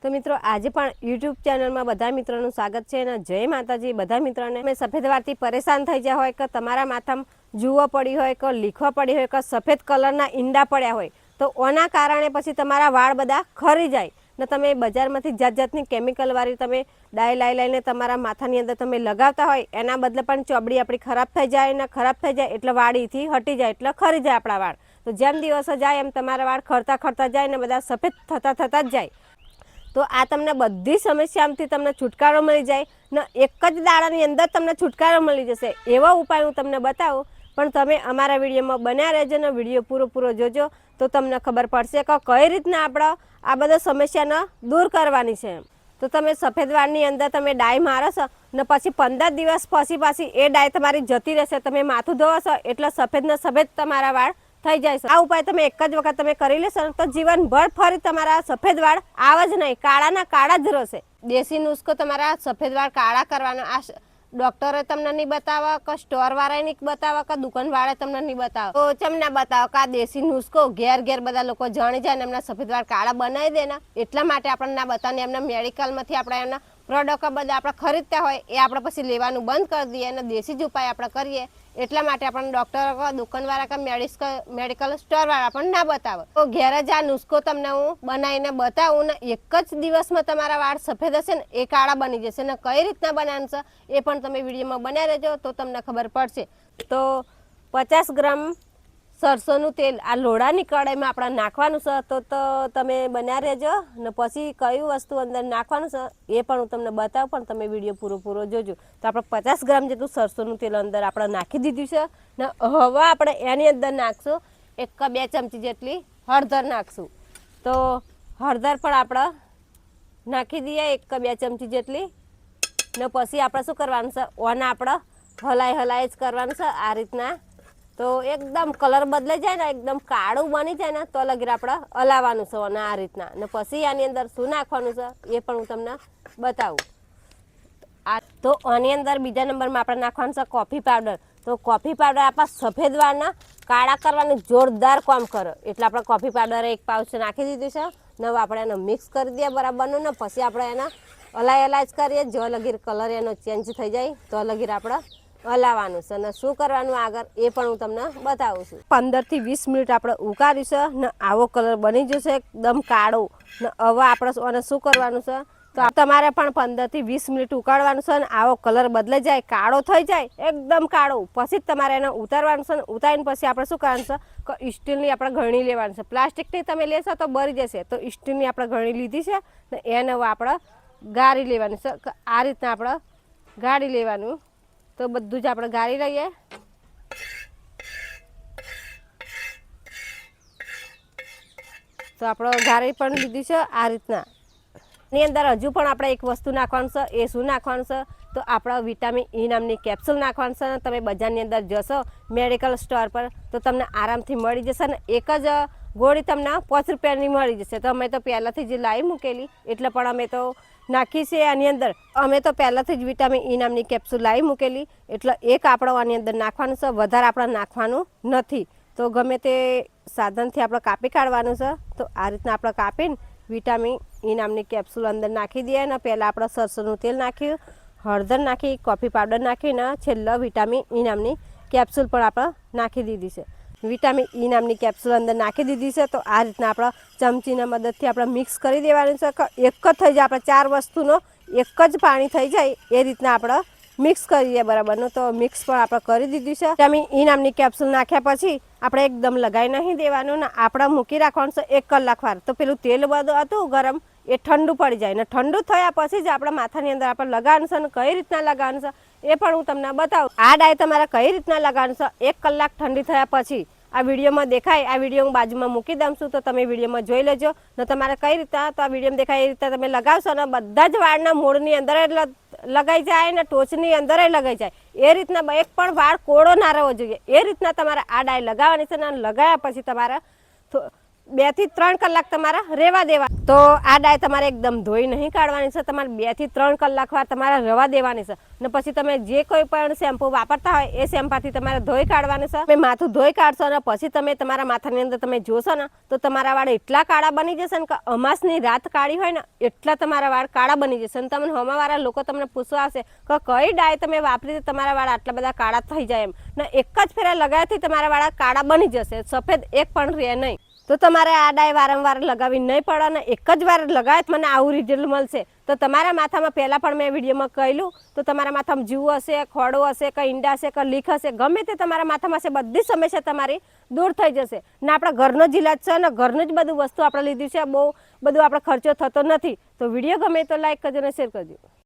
तो मित्रों आज पण यूट्यूब चैनल में बधा मित्रों स्वागत है। जय माताजी। बधा मित्रों ने सफेद वारथी परेशान थई गया होय के तमारा माथामां जुवो पड़ी होय के लीखवा पड़ी होय के सफेद कलरना ईंडा पड्या होय तो ओना कारणे पछी तमारा वाळ बधा खरी जाय ने तमे बजारमांथी जात जातनी केमिकल वाળી तमे डाई लाई लाईने तमारा माथानी अंदर तमे लगावता होय एना बदले पण चोबड़ी आपणी खराब थई जाय ने खराब थई जाय एटले वाळीथी हटी जाय एटले खरी जाय आपणा वाळ। तो जेम दिवस जाय एम तमारा वाळ खरता खरता जाय ने बधा सफेद थता थता ज जाय। तो आ तमने बधी समस्यामांथी तमने छुटकारो मळी जाय ने एक ज दाडानी अंदर तमने छुटकारो मळी जशे एवा उपाय हूँ तमने बतावुं। पण तमे अमारा विडियोमां बन्या रहेजो ने विडियो पूरो जोजो तो तमने खबर पड़शे के कई रीतना आपणे आ बधा समस्याने दूर करवानी छे। तो तमे सफेद वाळनी अंदर तमे डाई मारो छो ने पछी 15 दिवस पछी पाછી ए डाई तमारी जती रहेशे। तमे माथुं धोवो छो एटले सफेद ने सफेद तमारा वाळ थई जाय छे। आ उपाय तमे एक ज वखत तमे करी लेशो तो जीवनभर फरी तमारा सफेद वाळ आवे ज नहीं, काळाना काळा ज रहेशे। देसी नुस्खो तमारा सफेद वाळ काळा करवानो आ डॉक्टरे तमने नहीं बतावा के स्टोर वाळा नहीं बतावा के दुकान वाळा तमने नहीं बतावा तो चमने बतावा के आ देसी नुस्खो घेर घेर बधा लोको जाणी जाय ने एमना सफेद वाळ काळा बनावी दे ने એટલા માટે આપણને ના બતાવને એમના મેડિકલમાંથી આપણે એના પ્રોડક્ટ બધા આપણે ખરીદતા હોય એ આપણે પછી લેવાનું બંધ કરી દઈએ અને દેશી જ ઉપાય આપણે કરીએ એટલા માટે આપણને ડોક્ટર કે દુકાનવાળા કે મેડિકલ સ્ટોરવાળા આપણને ના બતાવે। તો ઘેરે જ આ નુસ્ખો તમને હું બનાવીને બતાવું ને એક જ દિવસમાં તમારા વાળ સફેદ હશે ને એ કાળા બની જશે ને કઈ રીતના બનાવવાનું છે એ પણ તમે વિડીયોમાં બનાવી રહેજો તો તમને ખબર પડશે। તો 50 ગ્રામ सरसों तेल आ लोढ़ानी कढ़ाई में अपने नाखवानुं छे तो तमे बन्या रहेजो ने पछी कई वस्तु अंदर नाखवानुं छे ए पण हुं तमने बतावुं पण तमे विडियो पूरो जोजो। तो आपणे 50 ग्राम जेटलुं सरसों तेल अंदर आपणे नाखी दीधुं छे ने हवे आपणे एनी अंदर नाखशुं 1-2 चमची जेटली हळदर नाखशुं। तो हळदर पण आपणे नाखी दीए 1-2 चमची जेटली ने पछी आपणे शुं करवानुं छे ओने आपणे हलाई ज करवानुं छे आ रीतना। तो एकदम कलर बदले जाए ने एकदम काळू बनी जाए ने तो लगी आपणे हलाववानुं छे ने आ रीतना ने पछी आनी अंदर शुं नाखवानुं छे ए पण हुं तमने बतावुं। आ तो आनी अंदर बीजा नंबर में आपणे नाखवानुं छे कॉफी पाउडर। तो कॉफी पाउडर आपणा सफेद वाळने काळा करवानुं जोरदार काम करे एटले आपणे कॉफी पाउडर 1 पाउच नाखी दीधुं छे ने हवे आपणे एने मिक्स करी दीए बराबरनुं ने पछी आपणे एने हलाई ज करीए जो लगी कलर एनो चेन्ज थई जाय तो लगी आपणे हलाववानुं छे ने शुं करवानुं आगळ ए पण हुं तमने बतावुं छुं। 15 થી 20 मिनिट आपणे उकाळीशुं ने आवो कलर बनी जशे एकदम काळो ने हवे आपणे ओने शुं करवानुं छे तो तमारे पण 15 થી 20 मिनिट उकाळवानुं छे ने आवो कलर बदलाई जाय काळो थई जाय एकदम काळो पछी तमारे एने उतारवानुं छे। उतारीने पछी आपणे शुं करवानुं छे के स्टीलनी आपणे गळणी लेवानी छे। प्लास्टिकनी तमे लेशो तो बरी जशे तो स्टीलनी आपणे गळणी लीधी छे ने एने हवे आपणे गाળી लेवानी छे। आ रीतना आपणे गाળી लेवानुं तो बधुं ज आपणे गाળી लईए। तो आपणे गाળી पण लीधी छे आ रीतना। एनी अंदर हजू पण आपणे एक वस्तु नाखवानुं छे ए शुं नाखवानुं छे तो आपणे विटामिन ई नामनी केप्सूल नाखवानुं छे। तमे बजाરની अंदर जशो मेडिकल स्टोर पर तो तमने आरामथी मळी जशे ने एक ज गोળી तमने 5 રૂપિયાની मळी जशे। तो अमे तो पहेलाथी ज लावी मूकेली एटले पण अमे तो नाखी छे आनी अंदर अमे तो पहेलाथी ज विटामिन ई नामनी केप्सूल लावी मूकेली एटले एक आपणे आनी अंदर नाखवानुं छे वधारे आपणे नाखवानुं नथी। तो गमे ते साधनथी आपणे कापी काढवानुं छे। तो आ रीतना आपणे कापीने विटामिन ई नामनी केप्सूल अंदर नाखी दीए ने पहेला आपणे सरसोनुं तेल नाख्युं, हळदर नाखी, कॉफी पाउडर नाखीने छेल्ले विटामिन ई नामनी केप्सूल पण आपणे नाखी दीधी छे। विटामिन ई नामनी केप्सूल अंदर नाखी दीधी छे। तो आ रीतना आपणे चमचीना मददथी आपणे मिक्स करी देवानुं छे के एक ज थई जाय आपणे 4 वस्तुनो एक ज पाणी थई जाय ए रीतना आपणे मिक्स करी दीए बराबरनुं। तो मिक्स पण आपणे करी दीधुं छे। विटामिन ई नामनी केप्सूल नाख्या पछी आपणे एकदम लगाई नहीं देवानुं ने आपणे मूकी राखवानुं छे 1 કલાક वार। तो पेलुं तेल बधुं हतुं गरम ए ठंडू पड़ी जाए ने ठंडू थया पछी ज आपणे माथानी अंदर आपणे लगाववानुं छे ने कई रीतना लगाववानुं छे ए पण हुं तमने बतावुं। आ डाई तमारे कई रीतना लगाववानुं छे 1 કલાક ठंडी थया पछी आ विडियो में देखाय आ विडियो हूँ बाजू में मूकी दऊं छुं तो तमे विडियो में जोई लेजो ने तमारे कई रीतना तो आ विडियो में देखाय ए रीते तमे लगावशो ने बधा ज वाळना मूळनी अंदर लगाई जाए ने टोचनी अंदर लगाई जाए ए रीतना एक पण वाळ कोड़ो ना रहवो जोईए ए रीतना तमारे आ डाई लगाववानी छे ने लगाव्या पछी तमारे 2 થી 3 કલાક તમારે રહેવા દેવા. તો આ ડાય તમારે એકદમ ધોઈ નહીં કાઢવાની છે, તમારે 2 થી 3 કલાક વાર તમારે રવા દેવાની છે. ને પછી તમે જે કોઈ પણ શેમ્પુ વાપરતા હોય એ શેમ્પાથી તમારે ધોઈ કાઢવાની છે. તમે માથું ધોઈ કાઢશો ને પછી તમે તમારા માથાની અંદર તમે જોશો ને તો તમારા વાળ એટલા કાળા બની જશે ને કે અમાસની રાત કાળી હોય ને એટલા તમારા વાળ કાળા બની જશે. અને તમને હમાવાળા લોકો તમને પૂછવા આવશે કે કઈ ડાય તમે વાપરી તમારા વાળ આટલા બધા કાળા થઈ જાય એમ. ને એક જ ફેરા લગાવવાથી તમારા વાળ કાળા બની જશે, સફેદ એક પણ રહે નહીં. તો તમારે આ ડાય વારંવાર લગાવી નહીં પડે ને એક જ વાર લગાવે મને આવું રિઝલ્ટ મળશે. તો તમારા માથામાં પહેલાં પણ મેં વિડીયોમાં કહેલું તો તમારા માથામાં જીવ હશે, ખોડો હશે, કે ઈંડા હશે, કે લીખ હશે, ગમે તે તમારા માથામાં હશે બધી સમસ્યા તમારી દૂર થઈ જશે. ને આપણા ઘરનો જ ઇલાજ છે ને ઘરનું જ બધું વસ્તુ આપણે લીધી છે, બહુ બધું આપણે ખર્ચો થતો નથી. તો વિડીયો ગમે તો લાઈક કરજો અને શેર કરજો.